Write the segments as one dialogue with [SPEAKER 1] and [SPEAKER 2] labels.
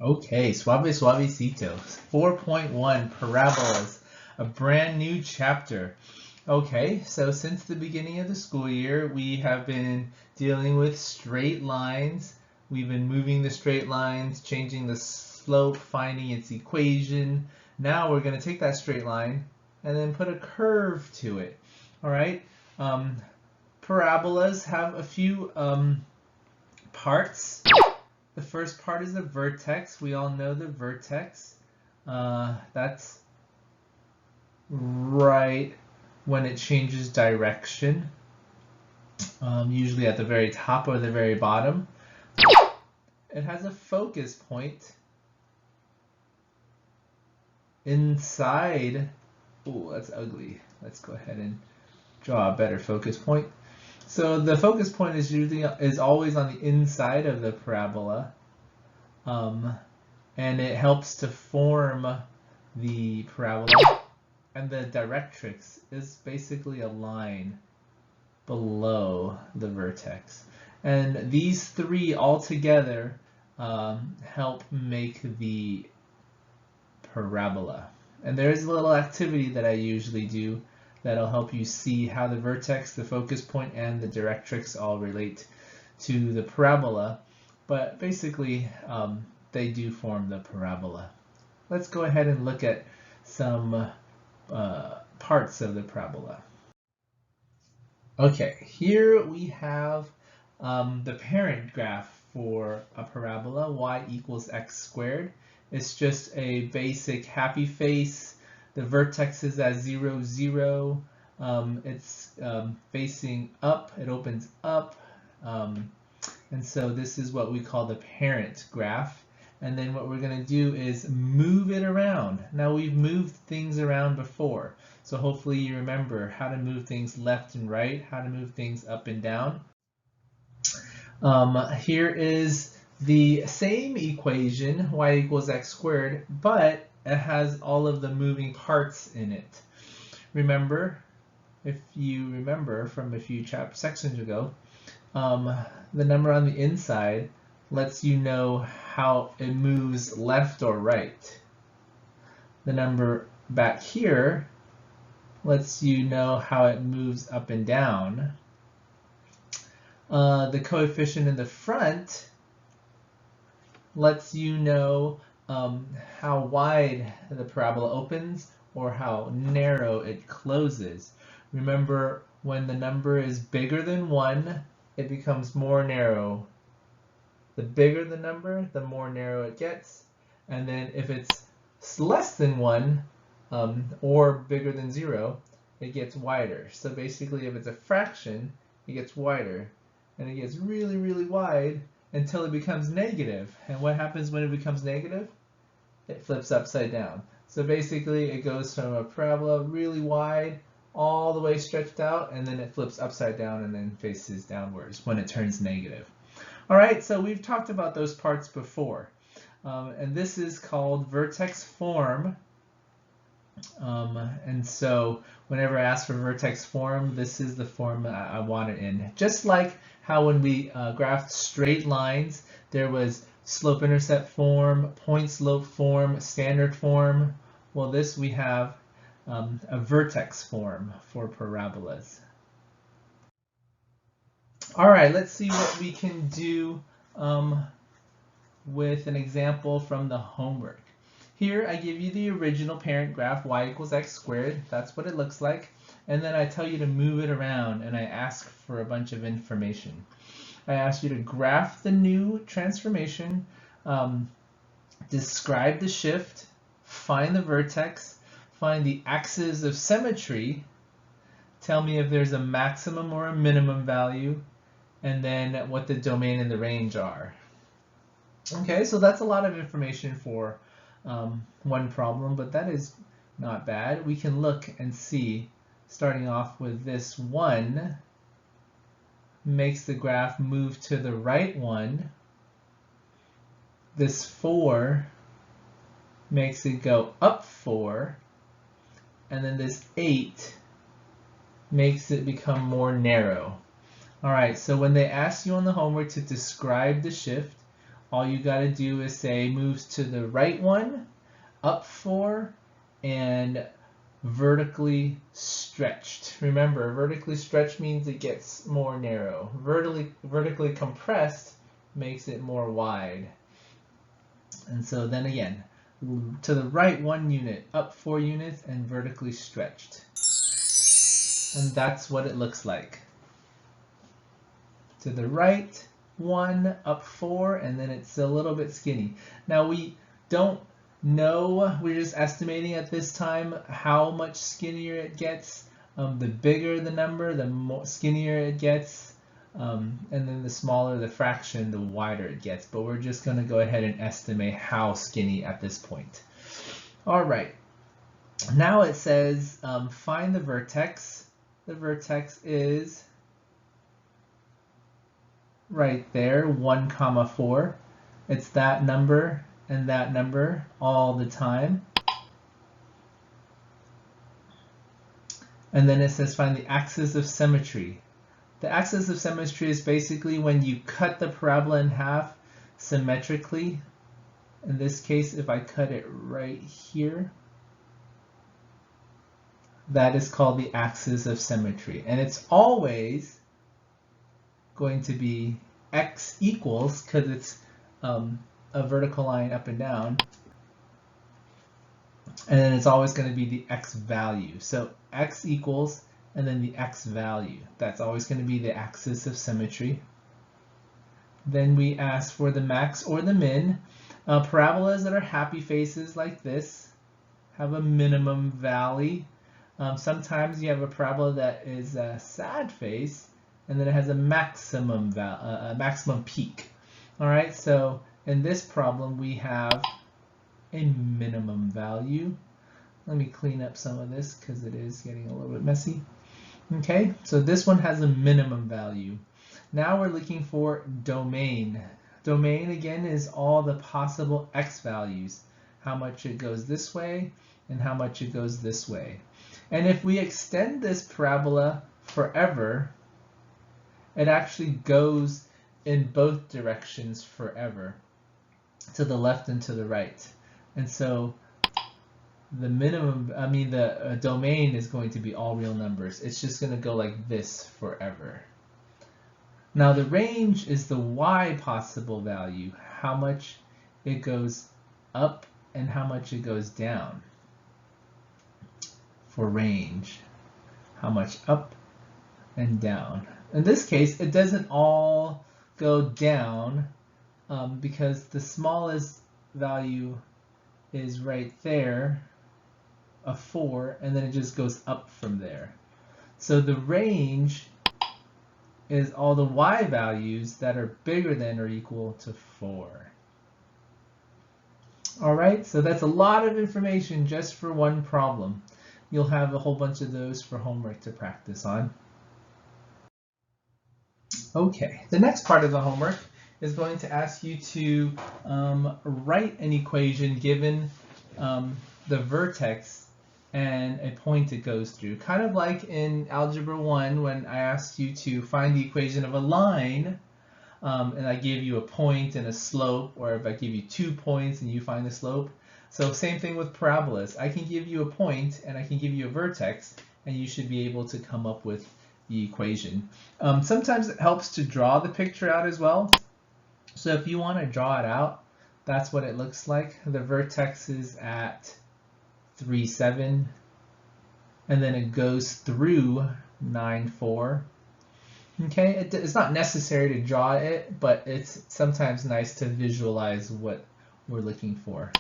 [SPEAKER 1] Okay, suavecito. 4.1 parabolas, a brand new chapter. Okay, so since the beginning of the school year, we have been dealing with straight lines. We've been moving the straight lines, changing the slope, finding its equation. Now we're going to take that straight line and then put a curve to it. All right. Um, Parabolas have a few parts. The first part is the vertex. We all know the vertex. That's right when it changes direction, usually at the very top or the very bottom. It has a focus point inside. Oh, that's ugly. Let's go ahead and draw a better focus point. So the focus point is always on the inside of the parabola, and it helps to form the parabola. And the directrix is basically a line below the vertex. And these three all together help make the parabola. And there's a little activity that I usually do that'll help you see how the vertex, the focus point, and the directrix all relate to the parabola. But basically, they do form the parabola. Let's go ahead and look at some parts of the parabola. Okay, here we have the parent graph for a parabola, y equals x squared. It's just a basic happy face. The vertex is at 0, 0. It's facing up, it opens up. And so this is what we call the parent graph. And then what we're going to do is move it around. Now we've moved things around before, so hopefully you remember how to move things left and right, how to move things up and down. Here is the same equation, y equals x squared, but it has all of the moving parts in it. Remember, if you remember from a few sections ago, the number on the inside lets you know how it moves left or right. The number back here lets you know how it moves up and down. The coefficient in the front lets you know how wide the parabola opens or how narrow it closes. Remember, when the number is bigger than 1, it becomes more narrow. The bigger the number, the more narrow it gets. And then if it's less than 1 or bigger than 0, it gets wider. So basically, if it's a fraction, it gets wider. And it gets really, really wide until it becomes negative. And what happens when it becomes negative? It flips upside down. So basically, it goes from a parabola really wide all the way stretched out, and then it flips upside down and then faces downwards when it turns negative. All right, so we've talked about those parts before. And this is called vertex form. And so whenever I ask for vertex form, this is the form I want it in. Just like how when we graphed straight lines, there was slope-intercept form, point-slope form, standard form. Well, this we have a vertex form for parabolas. All right, let's see what we can do with an example from the homework. Here I give you the original parent graph, y equals x squared. That's what it looks like. And then I tell you to move it around and I ask for a bunch of information. I ask you to graph the new transformation, describe the shift, find the vertex, find the axis of symmetry, tell me if there's a maximum or a minimum value, and then what the domain and the range are. Okay, so that's a lot of information for one problem, but that is not bad. We can look and see, starting off with this 1 makes the graph move to the right 1. This 4 makes it go up 4. And then this 8 makes it become more narrow. All right, so when they ask you on the homework to describe the shift, all you got to do is say moves to the right 1, up 4, and vertically stretched. Remember, vertically stretched means it gets more narrow. Vertically compressed makes it more wide. And so then again, to the right 1 unit, up 4 units, and vertically stretched. And that's what it looks like. To the right 1, up 4, and then it's a little bit skinny. Now we don't know, we're just estimating at this time how much skinnier it gets. The bigger the number, the more skinnier it gets. And then the smaller the fraction, the wider it gets. But we're just going to go ahead and estimate how skinny at this point. All right. Now it says find the vertex. The vertex is right there, 1, 4. It's that number and that number all the time. And then it says find the axis of symmetry. The axis of symmetry is basically when you cut the parabola in half symmetrically. In this case, if I cut it right here, that is called the axis of symmetry. And it's always going to be x equals, because it's a vertical line up and down, and then it's always going to be the x value. So x equals, and then the x value. That's always going to be the axis of symmetry. Then we ask for the max or the min. Parabolas that are happy faces like this have a minimum valley. Sometimes you have a parabola that is a sad face, and then it has a maximum peak. All right, so in this problem we have a minimum value. Let me clean up some of this because it is getting a little bit messy. Okay, so this one has a minimum value. Now we're looking for domain. Domain again is all the possible x values, how much it goes this way and how much it goes this way. And if we extend this parabola forever, it actually goes in both directions forever, to the left and to the right. And so the the domain is going to be all real numbers. It's just going to go like this forever. Now the range is the y possible value, how much it goes up and how much it goes down. For range, how much up and down. In this case, it doesn't all go down because the smallest value is right there, a 4, and then it just goes up from there. So the range is all the y values that are bigger than or equal to 4. All right, so that's a lot of information just for one problem. You'll have a whole bunch of those for homework to practice on. Okay, the next part of the homework is going to ask you to write an equation given the vertex and a point it goes through. Kind of like in Algebra 1 when I asked you to find the equation of a line and I gave you a point and a slope, or if I give you 2 points and you find the slope. So same thing with parabolas. I can give you a point and I can give you a vertex, and you should be able to come up with the equation. Sometimes it helps to draw the picture out as well. So if you want to draw it out, that's what it looks like. The vertex is at 3, 7, and then it goes through 9, 4. Okay, it's not necessary to draw it, but it's sometimes nice to visualize what we're looking for.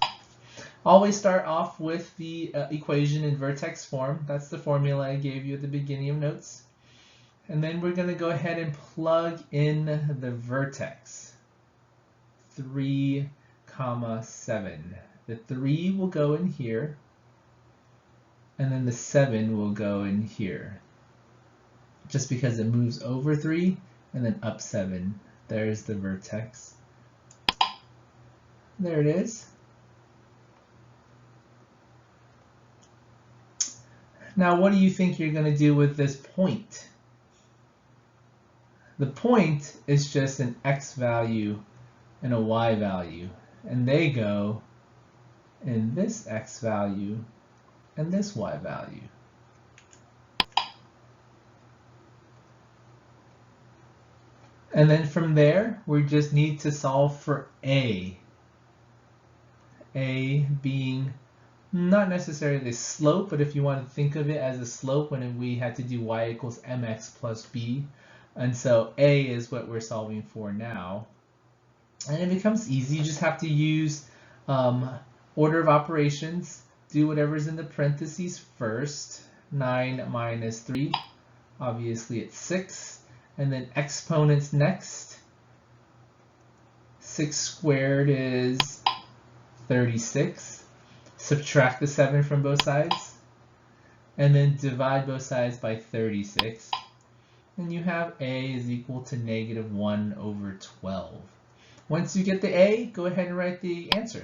[SPEAKER 1] Always start off with the equation in vertex form. That's the formula I gave you at the beginning of notes. And then we're going to go ahead and plug in the vertex. 3, 7. The 3 will go in here, and then the 7 will go in here. Just because it moves over 3 and then up 7. There's the vertex. There it is. Now, what do you think you're going to do with this point? The point is just an x value and a y value, and they go in this x value and this y value. And then from there, we just need to solve for a. A being not necessarily the slope, but if you want to think of it as a slope when we had to do y equals mx plus b. And so a is what we're solving for now. And it becomes easy. You just have to use order of operations. Do whatever's in the parentheses first. 9 minus 3. Obviously it's 6. And then exponents next. 6 squared is 36. Subtract the 7 from both sides. And then divide both sides by 36. And you have a is equal to negative 1 over 12. Once you get the a, go ahead and write the answer.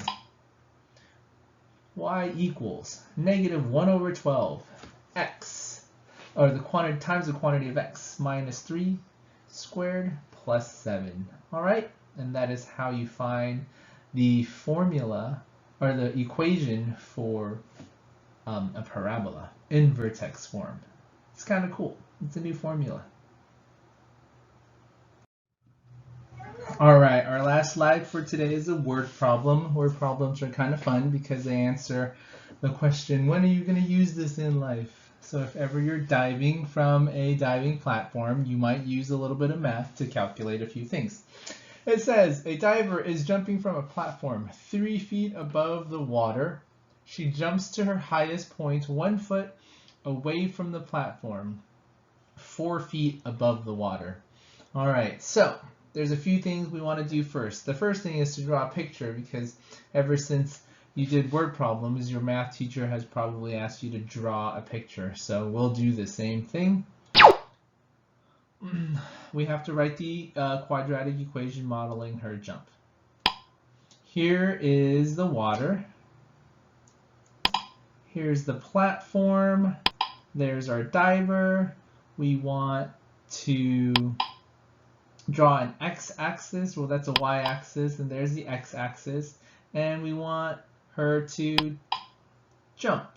[SPEAKER 1] Y equals negative 1 over 12 x, or the quantity times the quantity of x, minus 3 squared plus 7. All right, and that is how you find the formula or the equation for a parabola in vertex form. It's kind of cool. It's a new formula. All right, our last slide for today is a word problem. Word problems are kind of fun because they answer the question, when are you going to use this in life? So if ever you're diving from a diving platform, you might use a little bit of math to calculate a few things. It says, a diver is jumping from a platform 3 feet above the water. She jumps to her highest point 1 foot away from the platform, 4 feet above the water. All right, so there's a few things we want to do first. The first thing is to draw a picture, because ever since you did word problems, your math teacher has probably asked you to draw a picture. So we'll do the same thing. We have to write the quadratic equation modeling her jump. Here is the water. Here's the platform. There's our diver. We want to draw an x-axis. Well, that's a y-axis, and there's the x-axis. And we want her to jump.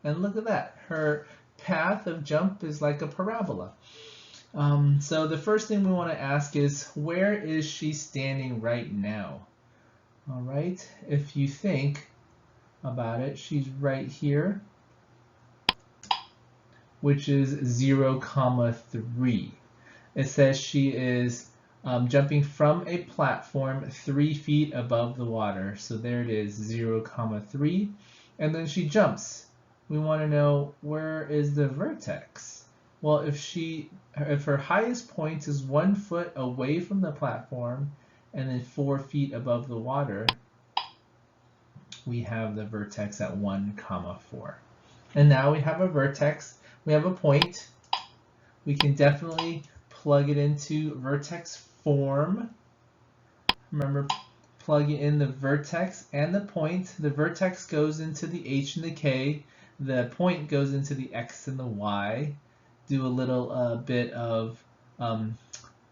[SPEAKER 1] And look at that. Her path of jump is like a parabola. So the first thing we want to ask is, where is she standing right now? All right, if you think about it, she's right here, which is 0, 3. It says she is jumping from a platform 3 feet above the water. So there it is, 0, 3. And then she jumps. We want to know, where is the vertex? Well, if her highest point is 1 foot away from the platform and then 4 feet above the water, we have the vertex at 1, 4. And now we have a vertex. We have a point. We can definitely plug it into vertex form. Remember, plug in the vertex and the point. The vertex goes into the h and the k. The point goes into the x and the y. Do a little bit of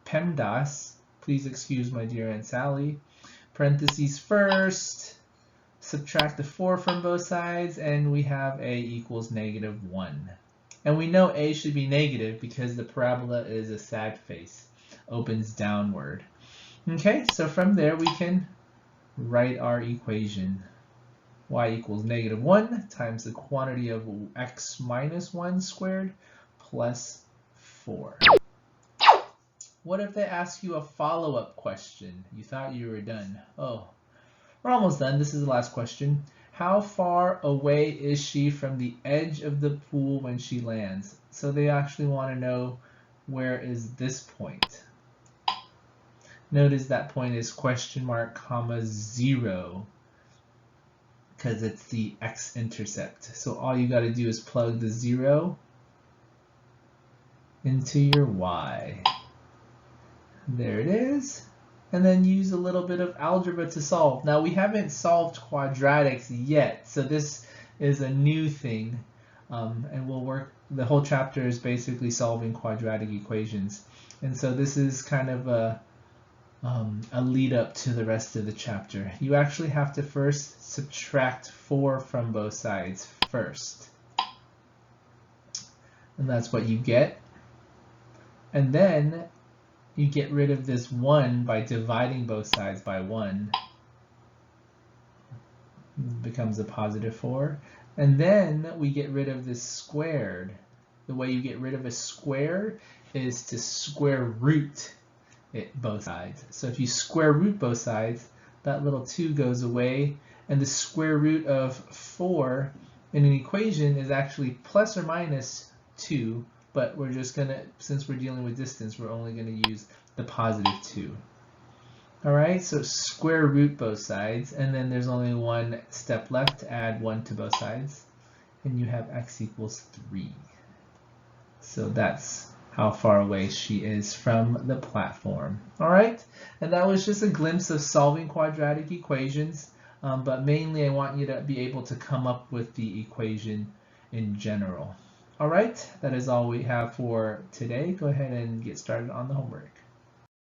[SPEAKER 1] PEMDAS. Please excuse my dear Aunt Sally. Parentheses first. Subtract the 4 from both sides, and we have a equals negative 1. And we know a should be negative because the parabola is a sad face, opens downward. Okay, so from there we can write our equation. Y equals negative 1 times the quantity of x minus 1 squared plus 4. What if they ask you a follow-up question? You thought you were done. Oh, we're almost done. This is the last question. How far away is she from the edge of the pool when she lands? So they actually want to know, where is this point? Notice that point is question mark, comma, 0, because it's the x-intercept. So all you got to do is plug the 0 into your y. There it is. And then use a little bit of algebra to solve. Now we haven't solved quadratics yet, so this is a new thing. And we'll work, the whole chapter is basically solving quadratic equations. And so this is kind of a a lead up to the rest of the chapter. You actually have to first subtract 4 from both sides first. And that's what you get. And then you get rid of this 1 by dividing both sides by 1. It becomes a positive 4. And then we get rid of this squared. The way you get rid of a square is to square root both sides. So if you square root both sides, that little 2 goes away, and the square root of 4 in an equation is actually plus or minus 2, but we're just going to, since we're dealing with distance, we're only going to use the positive 2. All right, so square root both sides, and then there's only one step left to add 1 to both sides, and you have x equals 3. So that's how far away she is from the platform. All right, and that was just a glimpse of solving quadratic equations, but mainly I want you to be able to come up with the equation in general. All right, that is all we have for today. Go ahead and get started on the homework.